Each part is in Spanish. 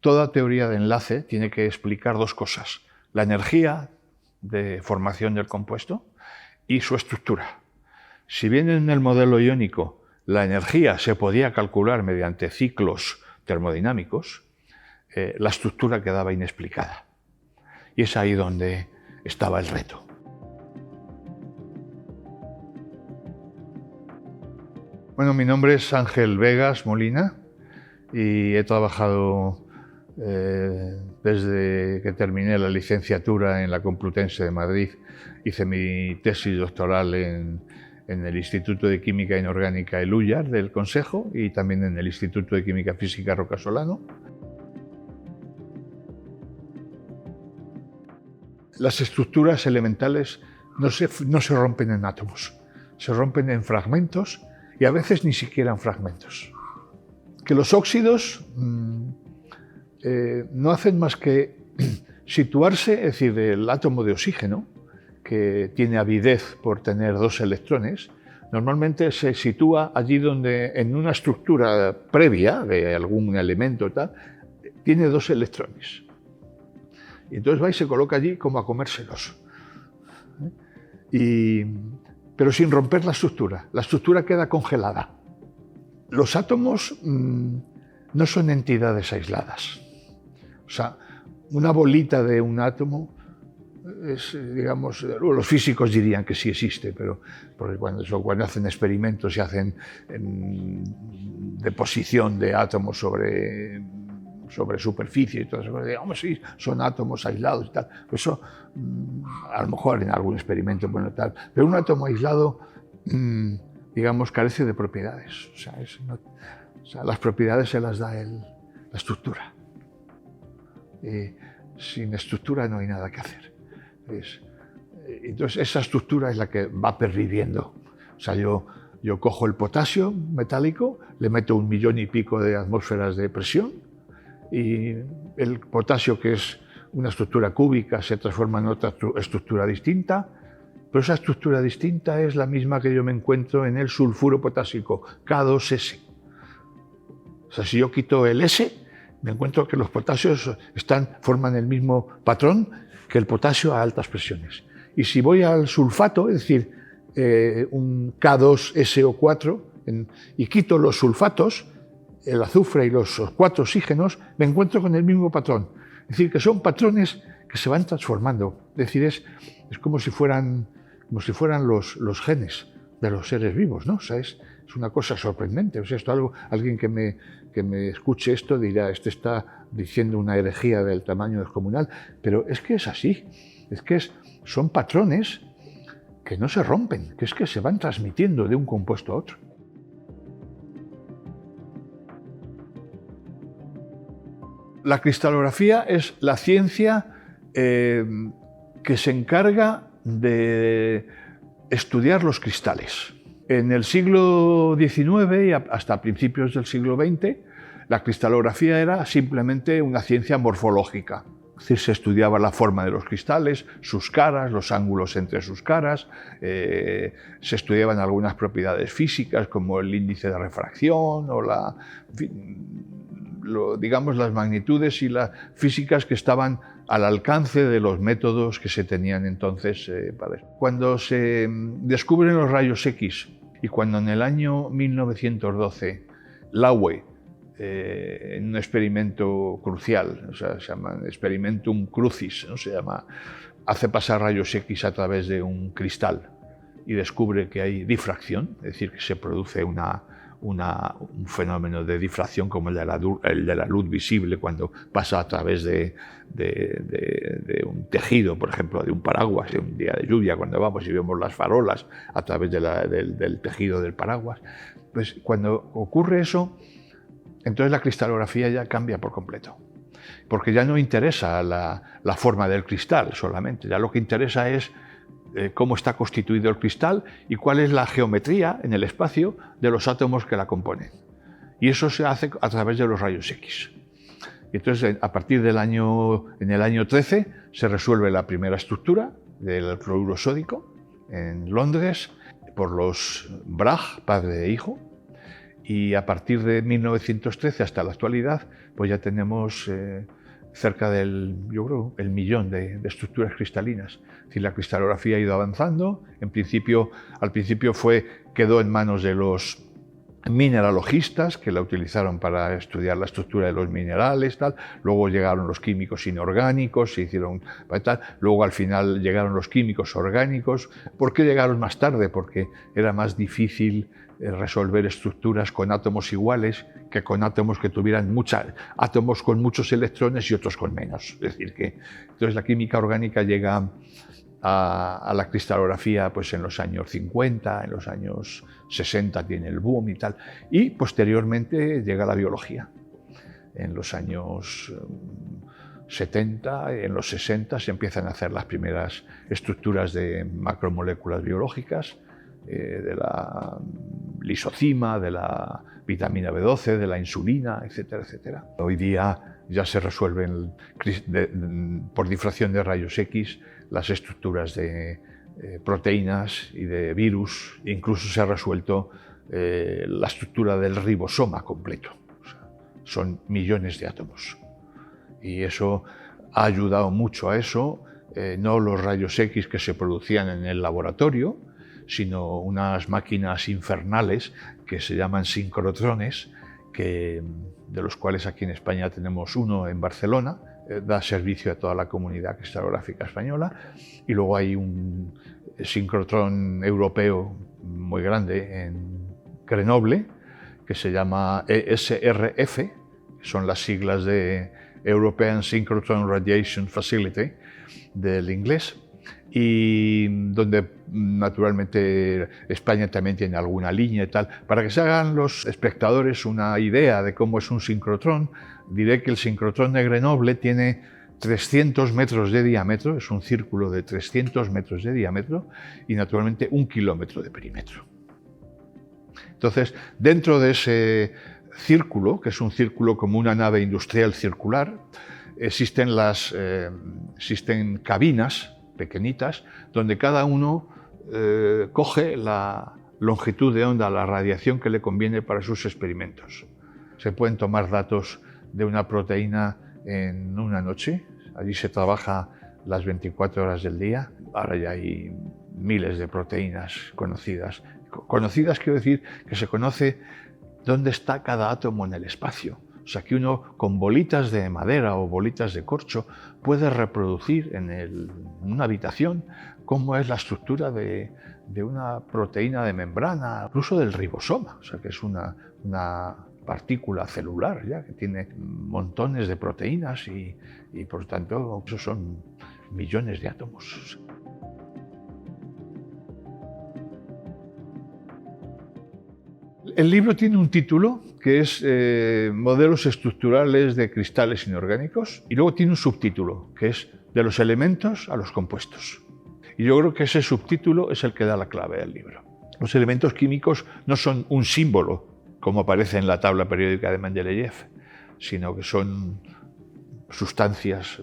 Toda teoría de enlace tiene que explicar dos cosas: la energía de formación del compuesto y su estructura. Si bien en el modelo iónico la energía se podía calcular mediante ciclos termodinámicos, la estructura quedaba inexplicada. Y es ahí donde estaba el reto. Bueno, mi nombre es Ángel Vegas Molina y he trabajado desde que terminé la licenciatura en la Complutense de Madrid. Hice mi tesis doctoral en el Instituto de Química Inorgánica El Úllar del Consejo y también en el Instituto de Química Física Rocasolano. Las estructuras elementales no se rompen en átomos, se rompen en fragmentos y a veces ni siquiera en fragmentos. Que los óxidos no hacen más que situarse, es decir, el átomo de oxígeno, que tiene avidez por tener dos electrones, normalmente se sitúa allí donde en una estructura previa de algún elemento tal, tiene dos electrones. Y entonces va y se coloca allí como a comérselos. Pero sin romper la estructura queda congelada. Los átomos no son entidades aisladas. O sea, una bolita de un átomo es, digamos, los físicos dirían que sí existe, pero porque cuando hacen experimentos y hacen deposición de átomos sobre superficie y todo eso, digamos, sí, son átomos aislados y tal. Pues eso, a lo mejor en algún experimento, bueno, tal, pero un átomo aislado, digamos, carece de propiedades. O sea, las propiedades se las da la estructura. Sin estructura no hay nada que hacer. Entonces esa estructura es la que va perviviendo. O sea, yo cojo el potasio metálico, le meto 1 millón y pico de atmósferas de presión y el potasio, que es una estructura cúbica, se transforma en otra estructura distinta, pero esa estructura distinta es la misma que yo me encuentro en el sulfuro potásico, K2S. O sea, si yo quito el S, me encuentro que los potasios forman el mismo patrón que el potasio a altas presiones. Y si voy al sulfato, es decir, un K2SO4, y quito los sulfatos, el azufre y los 4 oxígenos, me encuentro con el mismo patrón. Es decir, que son patrones que se van transformando. Es decir, es como si fueran los genes de los seres vivos, ¿no? O sea, es una cosa sorprendente. O sea, alguien que me escuche esto dirá, este está diciendo una herejía del tamaño descomunal, pero es que es así. Es que son patrones que no se rompen, que se van transmitiendo de un compuesto a otro. La cristalografía es la ciencia que se encarga de estudiar los cristales. En el siglo XIX y hasta principios del siglo XX, la cristalografía era simplemente una ciencia morfológica. Es decir, se estudiaba la forma de los cristales, sus caras, los ángulos entre sus caras, se estudiaban algunas propiedades físicas como el índice de refracción o digamos, las magnitudes y las físicas que estaban al alcance de los métodos que se tenían entonces para eso. Cuando se descubren los rayos X y cuando en el año 1912 Laue, en un experimento crucial, o sea, se llama Experimentum Crucis, ¿no? Hace pasar rayos X a través de un cristal y descubre que hay difracción, es decir, que se produce un fenómeno de difracción como el de la luz visible cuando pasa a través de un tejido, por ejemplo, de un paraguas, de un día de lluvia, cuando vamos y vemos las farolas a través del tejido del paraguas. Pues cuando ocurre eso, entonces la cristalografía ya cambia por completo, porque ya no interesa la forma del cristal solamente, ya lo que interesa es cómo está constituido el cristal y cuál es la geometría en el espacio de los átomos que la componen. Y eso se hace a través de los rayos X. Y entonces, a partir en el año 13, se resuelve la primera estructura del cloruro sódico en Londres por los Bragg, padre e hijo, Y a partir de 1913 hasta la actualidad, pues ya tenemos cerca del, yo creo, el millón de estructuras cristalinas. Es decir, la cristalografía ha ido avanzando. Al principio quedó en manos de los mineralogistas, que la utilizaron para estudiar la estructura de los minerales, tal. Luego llegaron los químicos inorgánicos, se hicieron tal. Luego al final llegaron los químicos orgánicos. ¿Por qué llegaron más tarde? Porque era más difícil resolver estructuras con átomos iguales que con átomos que tuvieran átomos con muchos electrones y otros con menos. Es decir, que entonces la química orgánica llega a la cristalografía pues en los años 50, en los años 60 tiene el boom y tal, y posteriormente llega la biología. En los años 70, en los 60 se empiezan a hacer las primeras estructuras de macromoléculas biológicas, de la lisocima, de la vitamina B12, de la insulina, etcétera, etcétera. Hoy día ya se resuelven por difracción de rayos X las estructuras de proteínas y de virus. Incluso se ha resuelto la estructura del ribosoma completo. O sea, son millones de átomos. Y eso ha ayudado mucho a eso, no los rayos X que se producían en el laboratorio, sino unas máquinas infernales que se llaman sincrotrones, de los cuales aquí en España tenemos uno en Barcelona, da servicio a toda la comunidad cristalográfica española, y luego hay un sincrotrón europeo muy grande en Grenoble, que se llama ESRF, que son las siglas de European Synchrotron Radiation Facility del inglés, y donde naturalmente España también tiene alguna línea y tal. Para que se hagan los espectadores una idea de cómo es un sincrotrón, diré que el sincrotrón de Grenoble tiene 300 metros de diámetro, es un círculo de 300 metros de diámetro y naturalmente 1 kilómetro de perímetro. Entonces, dentro de ese círculo, que es un círculo como una nave industrial circular, existen cabinas pequeñitas, donde cada uno coge la longitud de onda, la radiación que le conviene para sus experimentos. Se pueden tomar datos de una proteína en una noche, allí se trabaja las 24 horas del día, ahora ya hay miles de proteínas conocidas. Conocidas quiero decir que se conoce dónde está cada átomo en el espacio. O sea, que uno con bolitas de madera o bolitas de corcho puede reproducir en una habitación cómo es la estructura de una proteína de membrana, incluso del ribosoma, o sea, que es una partícula celular ya que tiene montones de proteínas y por tanto, esos son millones de átomos. El libro tiene un título que es Modelos estructurales de cristales inorgánicos, y luego tiene un subtítulo que es De los elementos a los compuestos. Y yo creo que ese subtítulo es el que da la clave del libro. Los elementos químicos no son un símbolo, como aparece en la tabla periódica de Mendeleev, sino que son sustancias,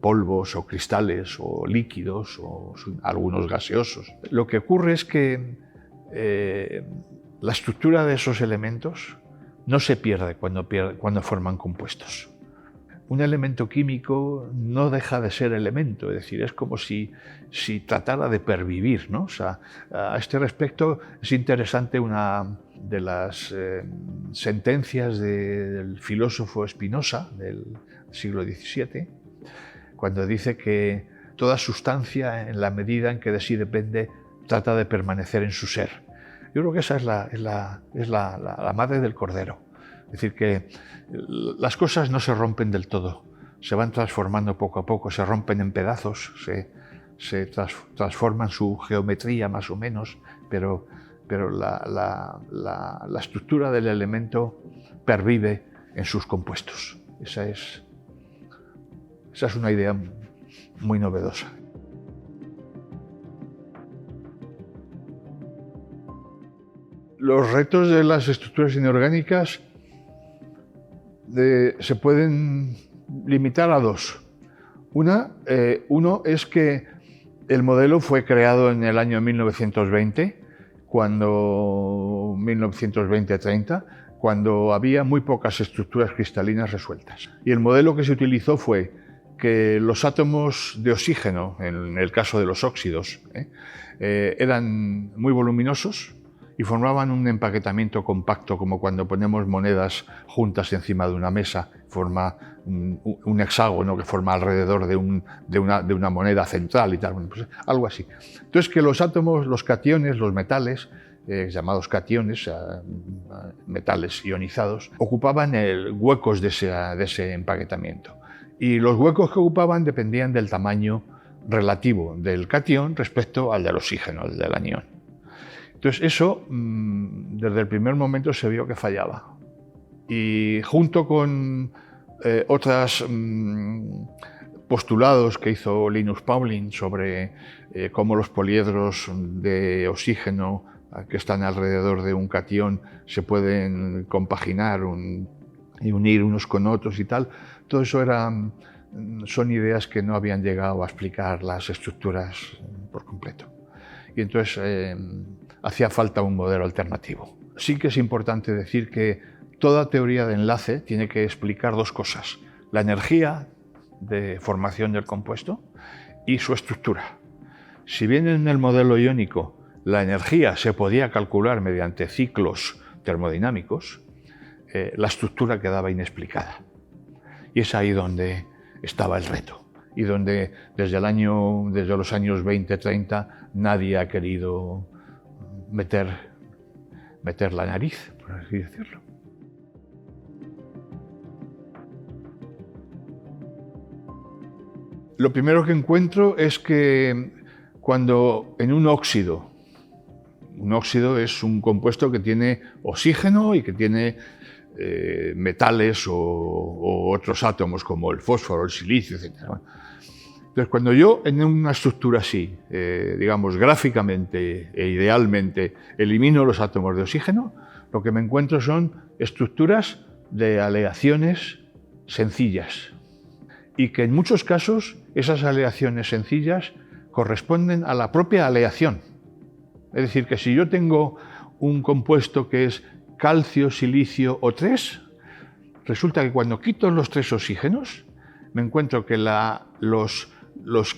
polvos o cristales o líquidos o algunos gaseosos. Lo que ocurre es que la estructura de esos elementos no se pierde cuando forman compuestos. Un elemento químico no deja de ser elemento, es decir, es como si tratara de pervivir, ¿no? O sea, a este respecto es interesante una de las sentencias del filósofo Spinoza del siglo XVII, cuando dice que toda sustancia, en la medida en que de sí depende, trata de permanecer en su ser. Yo creo que esa es la madre del cordero. Es decir, que las cosas no se rompen del todo, se van transformando poco a poco, se rompen en pedazos, se transforman su geometría más o menos, pero la estructura del elemento pervive en sus compuestos. Esa es una idea muy novedosa. Los retos de las estructuras inorgánicas se pueden limitar a dos. Uno es que el modelo fue creado en el año 1920 cuando 1920-30, cuando había muy pocas estructuras cristalinas resueltas. Y el modelo que se utilizó fue que los átomos de oxígeno, en el caso de los óxidos, eran muy voluminosos y formaban un empaquetamiento compacto, como cuando ponemos monedas juntas encima de una mesa, forma un hexágono que forma alrededor de una moneda central y tal, bueno, pues algo así. Entonces, que los átomos, los cationes, los metales, llamados cationes, metales ionizados, ocupaban huecos de ese empaquetamiento. Y los huecos que ocupaban dependían del tamaño relativo del catión respecto al del oxígeno, el del anión. Entonces eso, desde el primer momento se vio que fallaba. Y junto con otros postulados que hizo Linus Pauling sobre cómo los poliedros de oxígeno que están alrededor de un catión se pueden compaginar y unir unos con otros y tal, todo eso son ideas que no habían llegado a explicar las estructuras por completo. Y entonces hacía falta un modelo alternativo. Sí que es importante decir que toda teoría de enlace tiene que explicar dos cosas: la energía de formación del compuesto y su estructura. Si bien en el modelo iónico la energía se podía calcular mediante ciclos termodinámicos, la estructura quedaba inexplicada. Y es ahí donde estaba el reto y donde desde los años 20-30 nadie ha querido meter la nariz, por así decirlo. Lo primero que encuentro es que cuando en un óxido es un compuesto que tiene oxígeno y que tiene metales o otros átomos como el fósforo, el silicio, etc. Entonces, cuando yo en una estructura así, digamos gráficamente e idealmente, elimino los átomos de oxígeno, lo que me encuentro son estructuras de aleaciones sencillas, y que en muchos casos esas aleaciones sencillas corresponden a la propia aleación. Es decir, que si yo tengo un compuesto que es calcio, silicio O3, resulta que cuando quito los tres oxígenos, me encuentro que los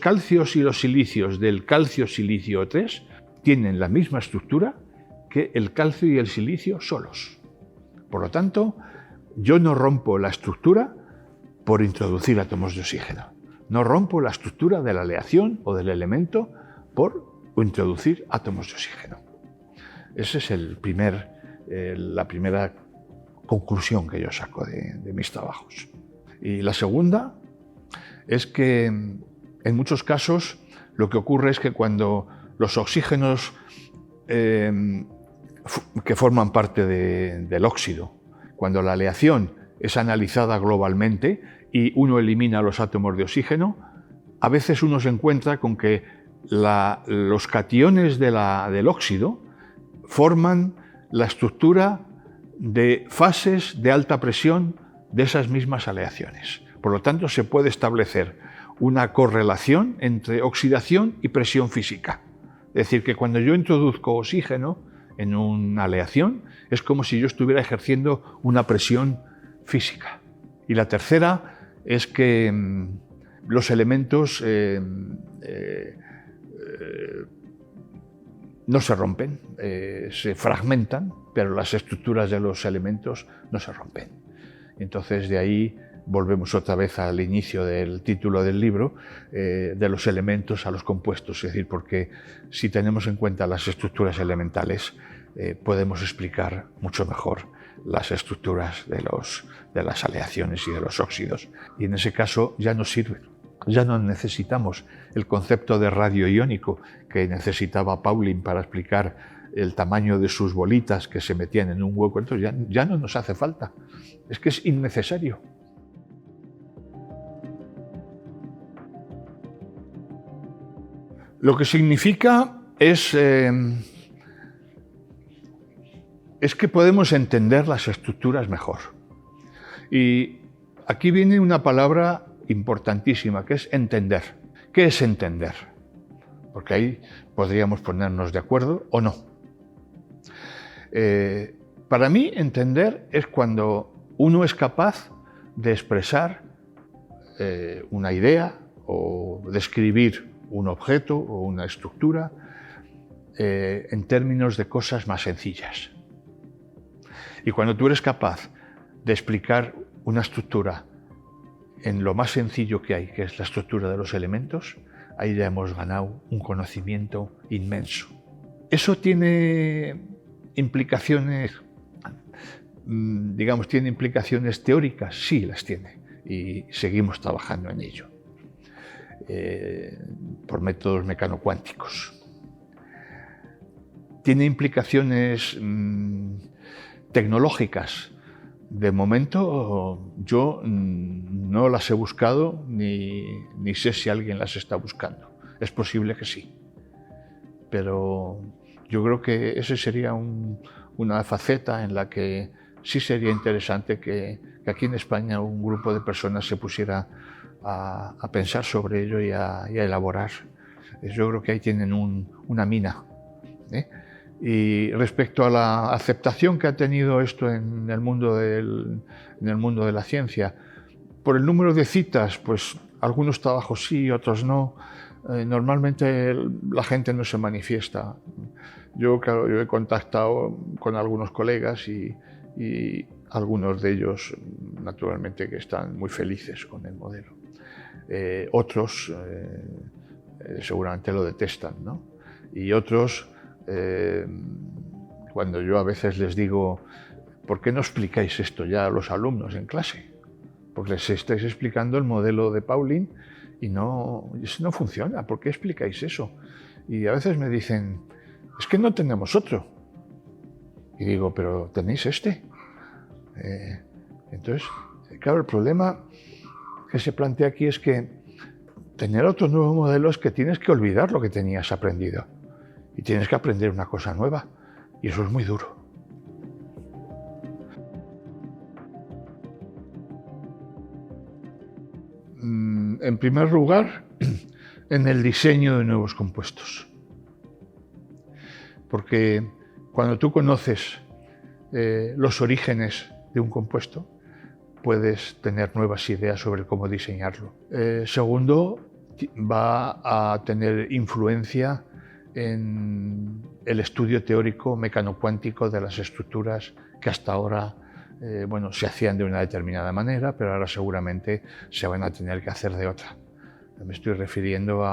calcios y los silicios del calcio, silicio O3 tienen la misma estructura que el calcio y el silicio solos. Por lo tanto, yo no rompo la estructura por introducir átomos de oxígeno. No rompo la estructura de la aleación o del elemento por introducir átomos de oxígeno. Esa es la primera conclusión que yo saco de mis trabajos. Y la segunda es que en muchos casos lo que ocurre es que cuando los oxígenos que forman parte del óxido, cuando la aleación es analizada globalmente y uno elimina los átomos de oxígeno, a veces uno se encuentra con que los cationes del óxido forman la estructura de fases de alta presión de esas mismas aleaciones. Por lo tanto, se puede establecer una correlación entre oxidación y presión física. Es decir, que cuando yo introduzco oxígeno en una aleación, es como si yo estuviera ejerciendo una presión física. Y la tercera es que los elementos no se rompen, se fragmentan, pero las estructuras de los elementos no se rompen. Entonces, de ahí volvemos otra vez al inicio del título del libro, de los elementos a los compuestos. Es decir, porque si tenemos en cuenta las estructuras elementales, podemos explicar mucho mejor las estructuras de las aleaciones y de los óxidos. Y en ese caso ya nos sirven. Ya no necesitamos el concepto de radio iónico que necesitaba Pauling para explicar el tamaño de sus bolitas que se metían en un hueco. Entonces ya no nos hace falta. Es que es innecesario. Lo que significa es que podemos entender las estructuras mejor. Y aquí viene una palabra importantísima, que es entender. ¿Qué es entender? Porque ahí podríamos ponernos de acuerdo o no. Para mí, entender es cuando uno es capaz de expresar una idea o describir un objeto o una estructura en términos de cosas más sencillas. Y cuando tú eres capaz de explicar una estructura en lo más sencillo que hay, que es la estructura de los elementos, ahí ya hemos ganado un conocimiento inmenso. Eso tiene implicaciones, digamos, tiene implicaciones teóricas, sí las tiene, y seguimos trabajando en ello, por métodos mecanocuánticos. Tiene implicaciones tecnológicas. De momento yo no las he buscado ni sé si alguien las está buscando. Es posible que sí, pero yo creo que esa sería una faceta en la que sí sería interesante que aquí en España un grupo de personas se pusiera a pensar sobre ello y a elaborar. Yo creo que ahí tienen una mina, ¿eh? Y respecto a la aceptación que ha tenido esto en el mundo de la ciencia, por el número de citas, pues algunos trabajos sí, otros no. Normalmente la gente no se manifiesta. Yo, claro, yo he contactado con algunos colegas y algunos de ellos, naturalmente, que están muy felices con el modelo. Otros seguramente lo detestan, ¿no? Y otros, cuando yo a veces les digo, ¿por qué no explicáis esto ya a los alumnos en clase? Porque les estáis explicando el modelo de Pauling y no funciona. ¿Por qué explicáis eso? Y a veces me dicen, es que no tenemos otro. Y digo, pero tenéis este. Entonces, claro, el problema que se plantea aquí es que tener otro nuevo modelo es que tienes que olvidar lo que tenías aprendido. Y tienes que aprender una cosa nueva, y eso es muy duro. En primer lugar, en el diseño de nuevos compuestos. Porque cuando tú conoces los orígenes de un compuesto, puedes tener nuevas ideas sobre cómo diseñarlo. Segundo, va a tener influencia en el estudio teórico mecanocuántico de las estructuras que hasta ahora se hacían de una determinada manera, pero ahora seguramente se van a tener que hacer de otra. Me estoy refiriendo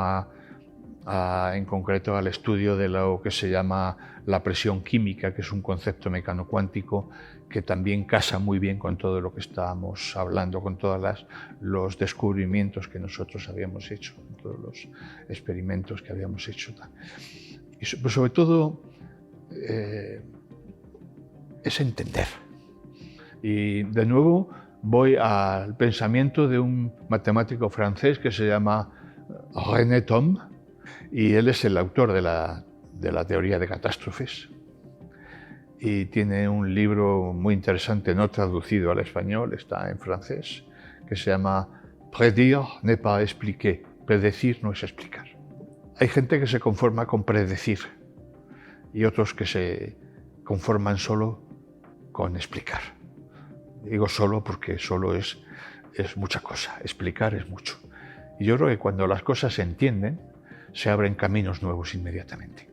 en concreto al estudio de lo que se llama la presión química, que es un concepto mecanocuántico que también casa muy bien con todo lo que estábamos hablando, con todos los descubrimientos que nosotros habíamos hecho, todos los experimentos que habíamos hecho. Y sobre todo es entender. Y de nuevo voy al pensamiento de un matemático francés que se llama René Thom, y él es el autor de la teoría de catástrofes. Y tiene un libro muy interesante, no traducido al español, está en francés, que se llama Prédire n'est pas expliquer. Predecir no es explicar. Hay gente que se conforma con predecir y otros que se conforman solo con explicar. Digo solo porque solo es mucha cosa, explicar es mucho. Y yo creo que cuando las cosas se entienden, se abren caminos nuevos inmediatamente.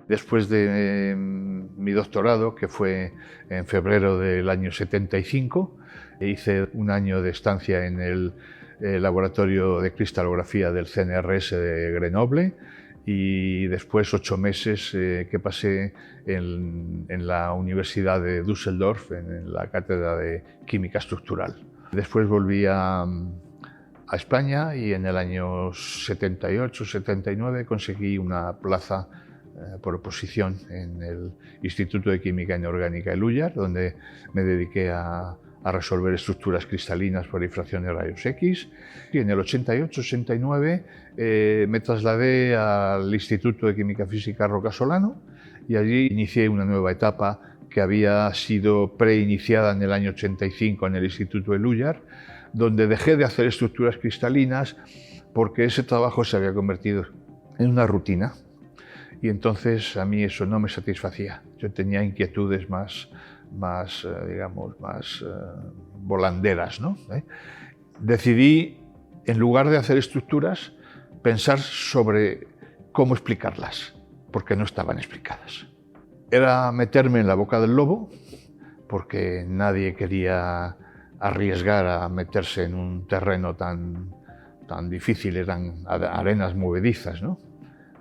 Después de mi doctorado, que fue en febrero del año 75, hice un año de estancia en el laboratorio de cristalografía del CNRS de Grenoble y después 8 meses que pasé en la Universidad de Düsseldorf, en la cátedra de química estructural. Después volví a España y en el año 78-79 conseguí una plaza por oposición en el Instituto de Química Inorgánica de Lújar, donde me dediqué a resolver estructuras cristalinas por difracción de rayos X. Y en el 88-89 me trasladé al Instituto de Química Física Roca Solano y allí inicié una nueva etapa que había sido preiniciada en el año 85 en el Instituto de Lújar, donde dejé de hacer estructuras cristalinas porque ese trabajo se había convertido en una rutina. Y entonces a mí eso no me satisfacía. Yo tenía inquietudes más volanderas, ¿no? Decidí, en lugar de hacer estructuras, pensar sobre cómo explicarlas, porque no estaban explicadas. Era meterme en la boca del lobo, porque nadie quería arriesgar a meterse en un terreno tan difícil, eran arenas movedizas, ¿no?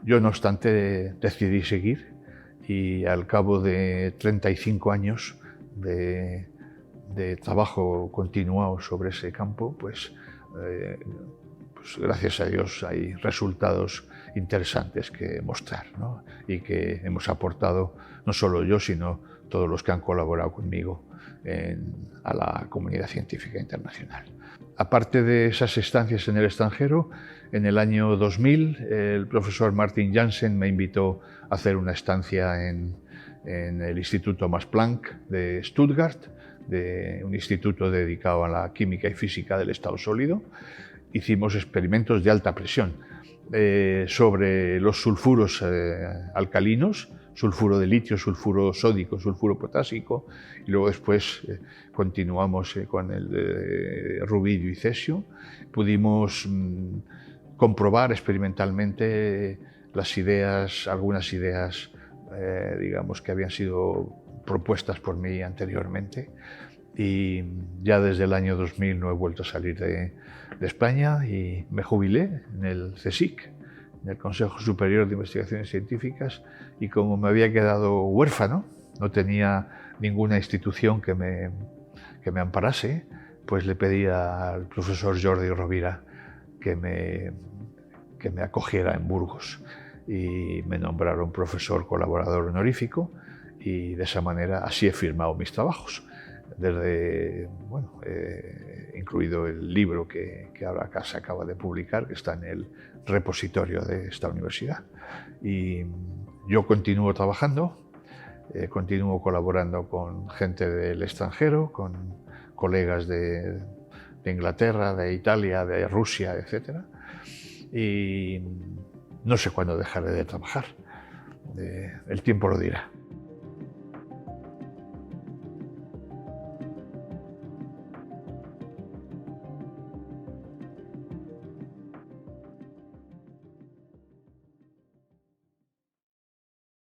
Yo, no obstante, decidí seguir, y al cabo de 35 años de trabajo continuado sobre ese campo, pues gracias a Dios hay resultados interesantes que mostrar, ¿no? Y que hemos aportado, no solo yo, sino todos los que han colaborado conmigo a la comunidad científica internacional. Aparte de esas estancias en el extranjero, en el año 2000 el profesor Martin Jansen me invitó a hacer una estancia en el Instituto Max Planck de Stuttgart, un instituto dedicado a la química y física del estado sólido. Hicimos experimentos de alta presión sobre los sulfuros alcalinos, sulfuro de litio, sulfuro sódico, sulfuro potásico, y luego después continuamos con el de rubidio y cesio. Pudimos comprobar experimentalmente algunas ideas, digamos, que habían sido propuestas por mí anteriormente, y ya desde el año 2000 no he vuelto a salir de España, y me jubilé en el CSIC, en el Consejo Superior de Investigaciones Científicas, y como me había quedado huérfano, no tenía ninguna institución que me amparase, pues le pedí al profesor Jordi Rovira que me acogiera en Burgos, y me nombraron profesor colaborador honorífico, y de esa manera así he firmado mis trabajos, incluido el libro que ahora acá se acaba de publicar, que está en el repositorio de esta universidad. Y yo continúo trabajando, continúo colaborando con gente del extranjero, con colegas de Inglaterra, de Italia, de Rusia, etc. Y no sé cuándo dejaré de trabajar. El tiempo lo dirá.